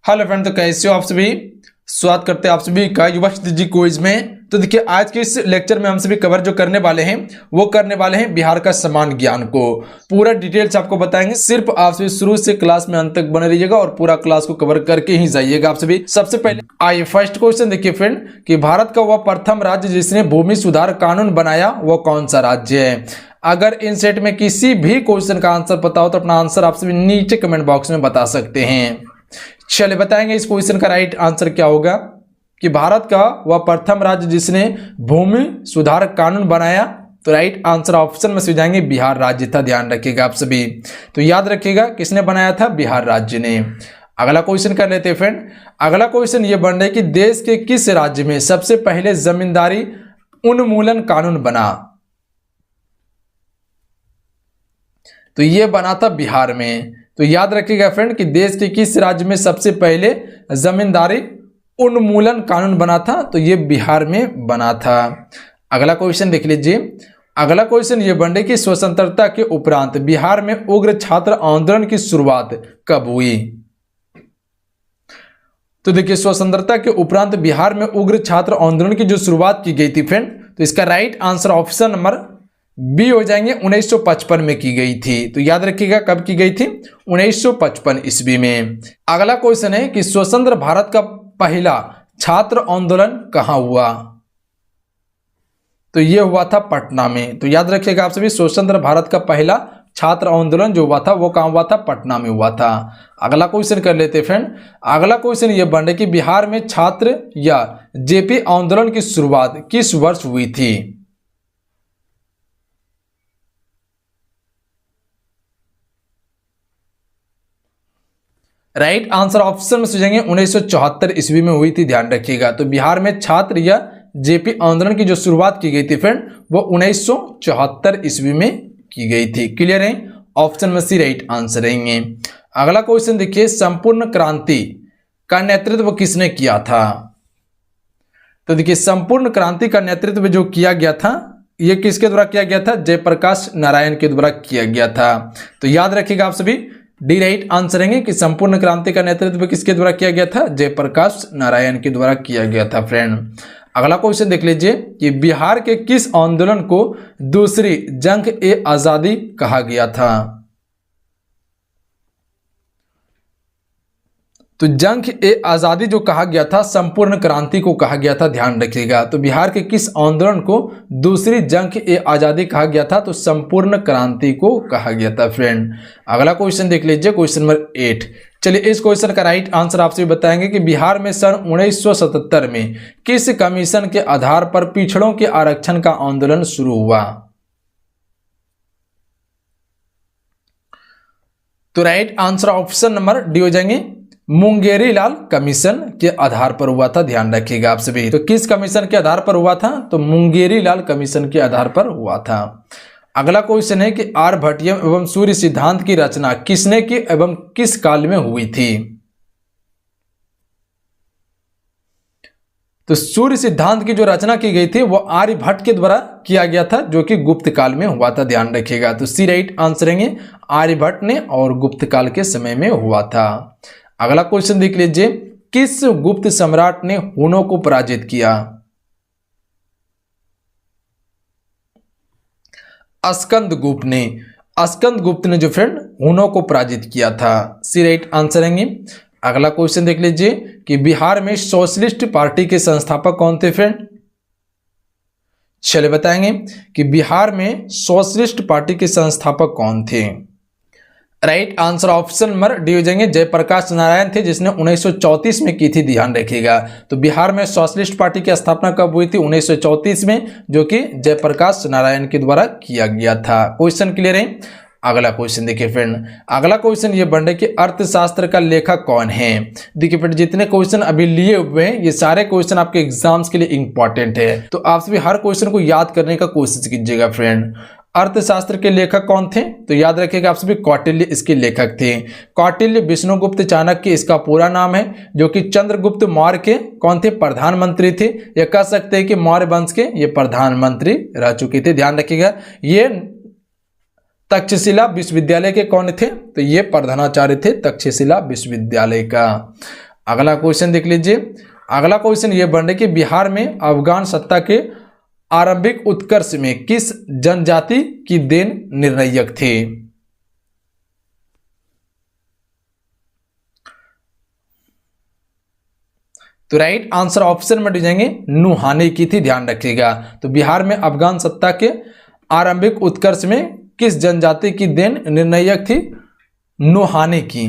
Hello friend, तो कैसे हो आप सभी। स्वागत करते हैं आप सभी का युवा क्षितिज क्विज में। तो देखिए, आज के इस लेक्चर में हम सभी कवर जो करने वाले हैं वो करने वाले हैं बिहार का समान ज्ञान को। पूरा डिटेल्स आपको बताएंगे। सिर्फ आप सभी शुरू से क्लास में अंत तक बने रहिएगा और पूरा क्लास को कवर करके ही जाइएगा आप सभी। सबसे पहले आइए फर्स्ट क्वेश्चन देखिए फ्रेंड, कि भारत का वह प्रथम राज्य जिसने भूमि सुधार कानून बनाया वो कौन सा राज्य है। अगर इन सेट में किसी भी क्वेश्चन का आंसर पता हो तो अपना आंसर आप सभी नीचे कमेंट बॉक्स में बता सकते हैं। चलिए बताएंगे इस क्वेश्चन का राइट आंसर क्या होगा, कि भारत का वह प्रथम राज्य जिसने भूमि सुधार कानून बनाया। तो राइट आंसर ऑप्शन में से जाएंगे बिहार राज्य था। ध्यान रखिएगा आप सभी। तो याद रखिएगा किसने बनाया था, बिहार राज्य ने। अगला क्वेश्चन कर लेते हैं फ्रेंड। अगला क्वेश्चन ये बन रहा है कि देश के किस राज्य में सबसे पहले जमींदारी उन्मूलन कानून बना। तो ये बना था बिहार में। तो याद रखिएगा फ्रेंड कि देश के किस राज्य में सबसे पहले जमींदारी उन्मूलन कानून बना था। तो ये बिहार में बना था। अगला क्वेश्चन देख लीजिए। अगला क्वेश्चन ये बन रहा है कि स्वतंत्रता के उपरांत बिहार में उग्र छात्र आंदोलन की शुरुआत कब हुई। तो देखिए, स्वतंत्रता के उपरांत बिहार में उग्र छात्र आंदोलन की जो शुरुआत की गई थी फ्रेंड, तो इसका right answer option number B हो जाएंगे। 1955 में की गई थी। तो याद रखिएगा कब की गई थी, 1955 ईस्वी में। अगला क्वेश्चन है कि स्वतंत्र भारत का पहला छात्र आंदोलन कहां हुआ। तो यह हुआ था पटना में। तो याद रखिएगा आप सभी, स्वतंत्र भारत का पहला छात्र आंदोलन जो हुआ था वो कहां हुआ था, पटना में हुआ था। अगला क्वेश्चन कर लेते फ्रेंड। अगला क्वेश्चन यह बन रहा है कि बिहार में छात्र या जेपी आंदोलन की शुरुआत किस वर्ष हुई थी। राइट आंसर ऑप्शन में से जाएंगे 1974 ईस्वी में हुई थी। ध्यान रखिएगा। तो बिहार में छात्र या जेपी आंदोलन की जो शुरुआत की गई थी फ्रेंड वो 1974 ईस्वी में की गई थी। क्लियर है, ऑप्शन में सी राइट आंसर रहेंगे। अगला क्वेश्चन देखिए, संपूर्ण क्रांति का नेतृत्व किसने किया था। तो देखिए, संपूर्ण क्रांति का नेतृत्व जो किया गया था ये किसके द्वारा किया गया था, जयप्रकाश नारायण के द्वारा किया गया था। तो याद रखिएगा आप सभी, डी राइट आंसर है कि संपूर्ण क्रांति का नेतृत्व किसके द्वारा किया गया था, जयप्रकाश नारायण के द्वारा किया गया था फ्रेंड। अगला क्वेश्चन देख लीजिए कि बिहार के किस आंदोलन को दूसरी जंग ए आजादी कहा गया था। तो जंग ए आजादी जो कहा गया था, संपूर्ण क्रांति को कहा गया था। ध्यान रखिएगा। तो बिहार के किस आंदोलन को दूसरी जंग ए आजादी कहा गया था, तो संपूर्ण क्रांति को कहा गया था फ्रेंड। अगला क्वेश्चन देख लीजिए, क्वेश्चन नंबर 8। चलिए इस क्वेश्चन का राइट आंसर आपसे बताएंगे कि बिहार में सन 1977 में किस कमीशन के आधार पर पिछड़ों के आरक्षण का आंदोलन शुरू हुआ। तो right answer option number D हो जाएंगे, मुंगेरी लाल कमीशन के आधार पर हुआ था। ध्यान रखिएगा आप सभी। तो किस कमीशन के आधार पर हुआ था, तो मुंगेरी लाल कमीशन के आधार पर हुआ था। अगला क्वेश्चन है कि आर्यभट्टीय एवं सूर्य सिद्धांत की रचना किसने की एवं किस काल में हुई थी। तो सूर्य सिद्धांत की जो रचना की गई थी वो आर्यभट्ट के द्वारा किया गया था, जो कि गुप्त काल में हुआ था। ध्यान रखिएगा। तो सी राइट आंसर है आर्यभट्ट ने और गुप्त काल के समय में हुआ था। अगला क्वेश्चन देख लीजिए, किस गुप्त सम्राट ने हुनों को पराजित किया। स्कंदगुप्त ने। स्कंदगुप्त ने जो फ्रेंड हुनों को पराजित किया था। सी राइट आंसर है। अगला क्वेश्चन देख लीजिए कि बिहार में सोशलिस्ट पार्टी के संस्थापक कौन थे फ्रेंड। चलिए बताएंगे कि बिहार में सोशलिस्ट पार्टी के संस्थापक कौन थे। Right answer option number D हो जाएंगे, जयप्रकाश नारायण थे, जिसने 1934 में की थी। ध्यान रखिएगा। तो बिहार में सोशलिस्ट पार्टी की स्थापना कब हुई थी, 1934 में, जो कि जयप्रकाश नारायण के द्वारा किया गया था। क्वेश्चन क्लियर है। अगला क्वेश्चन देखिए फ्रेंड। अगला क्वेश्चन ये बन रहा है कि अर्थशास्त्र का लेखक कौन है। देखिए फ्रेंड, जितने क्वेश्चन अभी लिए हुए हैं ये सारे क्वेश्चन आपके एग्जाम्स के लिए इंपॉर्टेंट है। तो आप सभी हर क्वेश्चन को याद करने का कोशिश कीजिएगा फ्रेंड। अर्थशास्त्र के लेखक कौन थे, तो याद रखिएगा आप सभी, कौटिल्य इसके लेखक थे। कौटिल्य विष्णुगुप्त चाणक्य इसका पूरा नाम है, जो कि चंद्रगुप्त मौर्य के कौन थे, प्रधानमंत्री थे। या कह सकते हैं कि मौर्य वंश के ये प्रधानमंत्री रह चुके थे। ध्यान रखिएगा। ये तक्षशिला विश्वविद्यालय के कौन थे, तो ये प्रधानाचार्य थे तक्षशिला विश्वविद्यालय का। अगला क्वेश्चन देख लीजिए। अगला क्वेश्चन ये बन रहा है कि बिहार में अफगान सत्ता के आरंभिक उत्कर्ष में किस जनजाति की देन निर्णायक थी? तो राइट आंसर ऑप्शन में जाएंगे नुहाने की थी, ध्यान रखिएगा। तो बिहार में अफगान सत्ता के आरंभिक उत्कर्ष में किस जनजाति की देन निर्णायक थी? नुहाने की।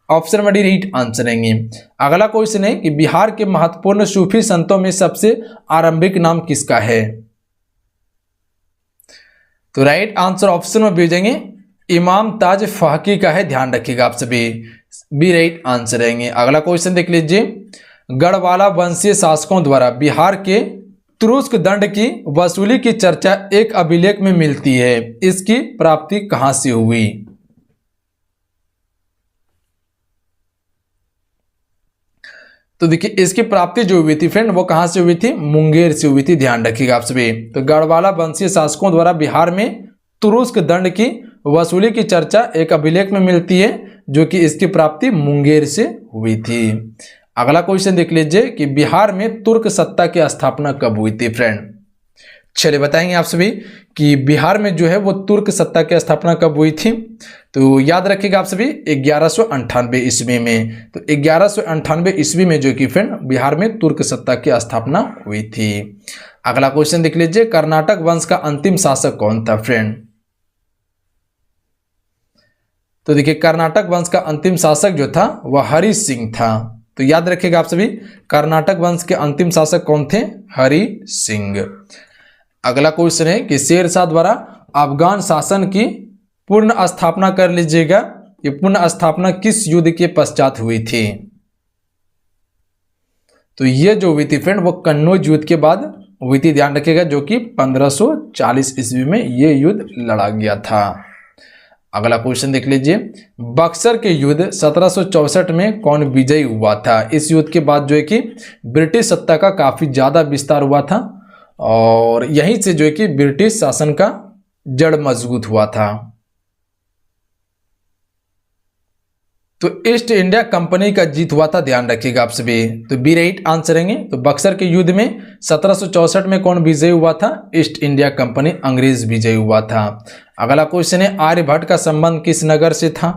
ऑप्शन में डी राइट आंसर रहेंगे। अगला क्वेश्चन है कि बिहार के महत्वपूर्ण सूफी संतों में सबसे आरंभिक नाम किसका है? तो राइट आंसर ऑप्शन में भेजेंगे इमाम ताज फाकी का है, ध्यान रखिएगा आप सभी, बी राइट आंसर रहेंगे। अगला क्वेश्चन देख लीजिए। गढ़वाला वंशीय शासकों द्वारा बिहार के तुरुस्क दंड की वसूली की चर्चा एक अभिलेख में मिलती है, इसकी प्राप्ति कहां से हुई? तो देखिए इसकी प्राप्ति जो हुई थी फ्रेंड वो कहां से हुई थी? मुंगेर से हुई थी, ध्यान रखिएगा आप सभी। तो गढ़वाला वंशीय शासकों द्वारा बिहार में तुरुस्क दंड की वसूली की चर्चा एक अभिलेख में मिलती है, जो कि इसकी प्राप्ति मुंगेर से हुई थी। अगला क्वेश्चन देख लीजिए कि बिहार में तुर्क सत्ता की स्थापना कब हुई थी फ्रेंड? चलिए बताएंगे आप सभी कि बिहार में जो है वो तुर्क सत्ता की स्थापना कब हुई थी। तो याद रखिएगा आप सभी 1198 ईस्वी में। तो 1198 ईस्वी में जो कि फ्रेंड बिहार में तुर्क सत्ता की स्थापना हुई थी। अगला क्वेश्चन देख लीजिए। कर्नाटक वंश का अंतिम शासक कौन था फ्रेंड? तो देखिए कर्नाटक वंश का अंतिम शासक जो था वह हरि सिंह था। तो याद रखिएगा आप सभी कर्नाटक वंश के अंतिम शासक कौन थे? हरि सिंह। अगला क्वेश्चन है कि शेरशाह द्वारा अफगान शासन की पूर्ण स्थापना कर लीजिएगा। ये पूर्ण स्थापना किस युद्ध के पश्चात हुई थी? तो ये जो हुई थी फ्रेंड वो कन्नौज युद्ध के बाद हुई थी, ध्यान रखिएगा, जो कि 1540 ईस्वी में ये युद्ध लड़ा गया था। अगला क्वेश्चन देख लीजिए। बक्सर के युद्ध 1764 में कौन विजयी हुआ था? इस युद्ध के बाद जो है कि ब्रिटिश सत्ता का काफी ज्यादा विस्तार हुआ था और यहीं से जो है कि ब्रिटिश शासन का जड़ मजबूत हुआ था। तो ईस्ट इंडिया कंपनी का जीत हुआ था, ध्यान रखिएगा आप सभी। तो बी राइट आंसर रहेंगे। तो बक्सर के युद्ध में 1764 में कौन विजयी हुआ था? ईस्ट इंडिया कंपनी, अंग्रेज विजयी हुआ था। अगला क्वेश्चन है आर्यभट्ट का संबंध किस नगर से था?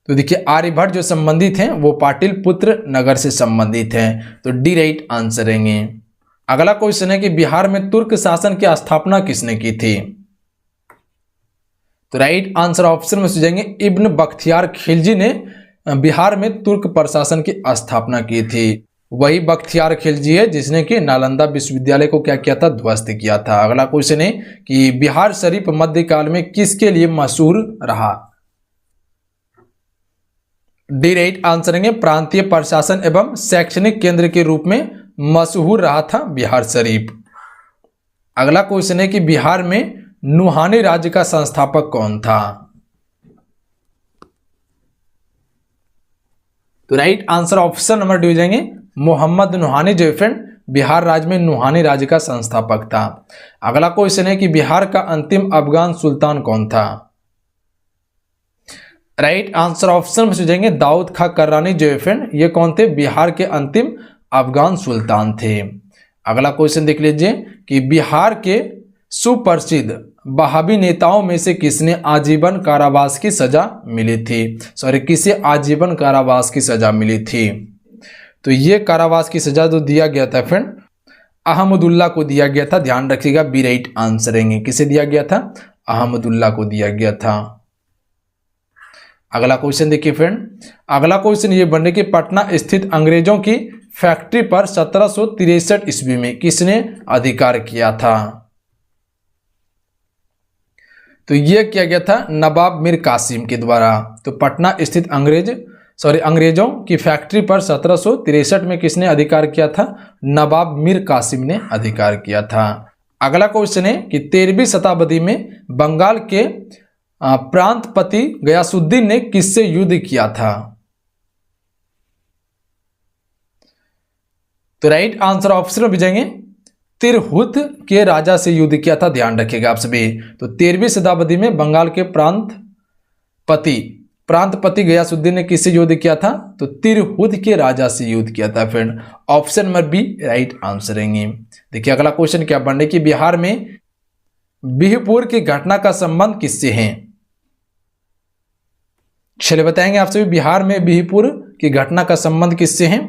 तो देखिए आर्यभट्ट जो संबंधित हैं वो पाटलिपुत्र नगर से संबंधित हैं। तो डी राइट आंसर रहेंगे। अगला क्वेश्चन है कि बिहार में तुर्क शासन की स्थापना किसने की थी? तो राइट आंसर ऑप्शन में सुझाएंगे इब्न बख्तियार खिलजी ने बिहार में तुर्क प्रशासन की स्थापना की थी। वही बख्तियार खिलजी है जिसने कि नालंदा विश्वविद्यालय को क्या किया था? ध्वस्त किया था। अगला क्वेश्चन है कि बिहार शरीफ मध्यकाल में किसके लिए मशहूर रहा? डी राइट आंसर रहेंगे प्रांतीय प्रशासन एवं शैक्षणिक केंद्र के रूप में मशहूर रहा था बिहार शरीफ। अगला क्वेश्चन है कि बिहार में नुहानी राज्य का संस्थापक कौन था? तो right answer option number D हो जाएंगे मोहम्मद नुहानी जो फ्रेंड बिहार राज्य में नुहानी राज्य का संस्थापक था। अगला क्वेश्चन है कि बिहार का अंतिम अफगान सुल्तान कौन था? राइट आंसर ऑप्शन में सुझाएंगे दाऊद खां कर्रानी जो फ्रेंड ये कौन थे? बिहार के अंतिम अफगान सुल्तान थे। अगला क्वेश्चन देख लीजिए कि बिहार के सुप्रसिद्ध वहाबी नेताओं में से किसने आजीवन कारावास की सजा मिली थी? किसे आजीवन कारावास की सजा मिली थी? तो ये कारावास की सजा जो दिया गया था फ्रेंड अहमदुल्ला को दिया गया था, ध्यान रखिएगा, बी राइट आंसर रहेंगे। किसे दिया गया था? अहमदुल्ला को दिया गया था। अगला क्वेश्चन देखिए फ्रेंड। अगला क्वेश्चन ये बन रहा है कि पटना स्थित अंग्रेजों की फैक्ट्री पर 1763 ईस्वी में किसने अधिकार किया था? तो यह किया गया था नवाब मीर कासिम के द्वारा। तो पटना स्थित अंग्रेजों की फैक्ट्री पर 1763 में किसने अधिकार किया था? नवाब मीर कासिम ने अधिकार किया था। अगला क्वेश्चन है कि 13वीं शताब्दी में बंगाल के प्रांतपति गयासुद्दीन ने किससे युद्ध किया था? तो राइट आंसर ऑप्शन में जाएंगे तिरहुत के राजा से युद्ध किया था, ध्यान रखिएगा आप सभी। तो 13वीं शताब्दी में बंगाल के प्रांतपति प्रांतपति गयासुद्दीन ने किससे युद्ध किया था? तो तिरहुत के राजा से युद्ध किया था friend. Option number B right answer रहेंगे। देखिए अगला क्वेश्चन क्या बन रहा है कि बिहार में बिहपुर की घटना का संबंध किससे है? चलिए बताएंगे आप सभी, बिहार में बिहपुर की घटना का संबंध किससे है?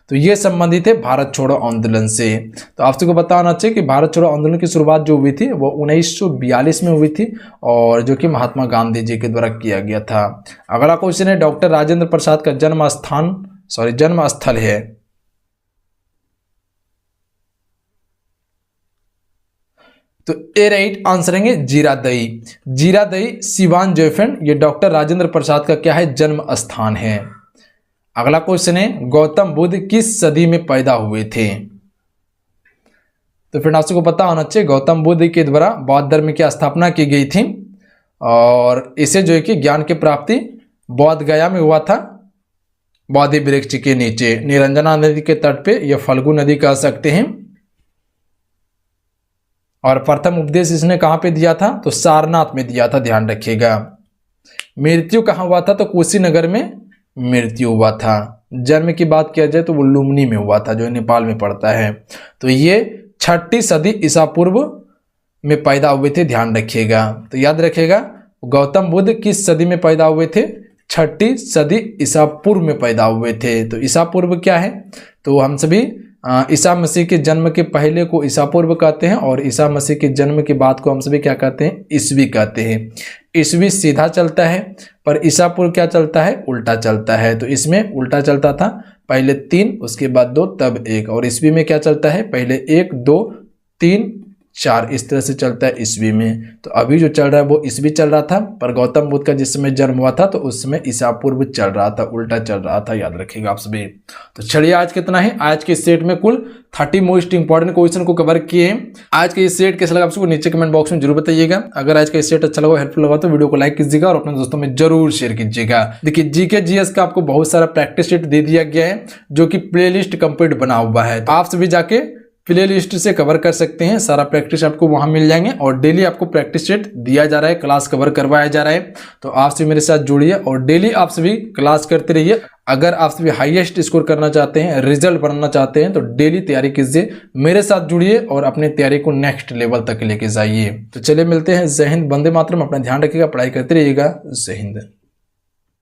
तो ये संबंधित है भारत छोड़ो आंदोलन से। तो आप सबको पता होना चाहिए कि भारत छोड़ो आंदोलन की शुरुआत जो हुई थी वो 1942 में हुई थी और जो कि महात्मा गांधी जी के द्वारा किया गया था। अगला क्वेश्चन है डॉक्टर राजेंद्र प्रसाद का जन्म स्थल है। तो ए राइट आंसर है जीरादई। जीरादई सिवान जयफेंड ये डॉक्टर राजेंद्र प्रसाद का क्या है? जन्म स्थान है। अगला क्वेश्चन है गौतम बुद्ध किस सदी में पैदा हुए थे? तो फ्रेंड आप सबको पता होना चाहिए गौतम बुद्ध के द्वारा बौद्ध धर्म की स्थापना की गई थी और इसे जो है कि ज्ञान की प्राप्ति बौद्ध गया में हुआ था, बोधि वृक्ष के नीचे निरंजना नदी के तट पे, यह फल्गु नदी कह सकते हैं। और प्रथम उपदेश इसने कहां पे दिया था? तो सारनाथ में दिया था, ध्यान रखिएगा। मृत्यु कहां हुआ था? तो कुशीनगर में मृत्यु हुआ था। जन्म की बात किया जाए तो वो लुम्बिनी में हुआ था जो नेपाल में पड़ता है। तो ये 6ठी सदी ईसा पूर्व में पैदा हुए थे, ध्यान रखिएगा। तो याद रखिएगा गौतम बुद्ध किस सदी में पैदा हुए थे? 6ठी सदी ईसा पूर्व में पैदा हुए थे। तो ईसा पूर्व क्या है? तो हम सभी ईसा मसीह के जन्म के पहले को ईसा पूर्व कहते हैं और ईसा मसीह के जन्म के बाद को हम सभी क्या कहते हैं? ईसवी कहते हैं। ईसवी सीधा चलता है पर ईसा पूर्व क्या चलता है? उल्टा चलता है। तो इसमें उल्टा चलता था, पहले 3 उसके बाद 2 तब 1, और ईसवी में क्या चलता है? पहले 1 2 3 4 इस तरह से चलता है ईसवी में। तो अभी जो चल रहा है वो ईसवी चल रहा था, पर गौतम बुद्ध का जिस समय जन्म हुआ था तो उस समय ईसा पूर्व चल रहा था, उल्टा चल रहा था, याद रखिएगा आप सभी। तो चलिए आज कितना है? आज के सेट में कुल 30 मोस्ट इंपॉर्टेंट क्वेश्चन को कवर किए हैं। आज के इस सेट कैसा लगा आप सबको नीचे कमेंट बॉक्स में जरूर बताइएगा। अगर आज का इस सेट अच्छा लगा, हेल्पफुल लगा तो वीडियो को लाइक कीजिएगा और अपने दोस्तों में जरूर शेयर कीजिएगा। देखिए जीके जीएस का आपको बहुत सारा प्रैक्टिस सेट दे दिया गया है जो कि प्लेलिस्ट कंप्लीट बना हुआ है। तो आप सभी जाके प्ले लिस्ट से कवर कर सकते हैं, सारा प्रैक्टिस आपको वहां मिल जाएंगे और डेली आपको प्रैक्टिस सेट दिया जा रहा है, क्लास कवर करवाया जा रहा है। तो आप सभी मेरे साथ जुड़िए और डेली आप सभी क्लास करते रहिए। अगर आप सभी हाईएस्ट स्कोर करना चाहते हैं, रिजल्ट बनाना चाहते हैं तो डेली तैयारी कीजिए, मेरे साथ जुड़िए और अपने तैयारी को नेक्स्ट लेवल तक लेके जाइए। तो चलिए मिलते हैं। जय हिंद, वंदे मातरम। अपना ध्यान रखिएगा, पढ़ाई करते रहिएगा। जय हिंद।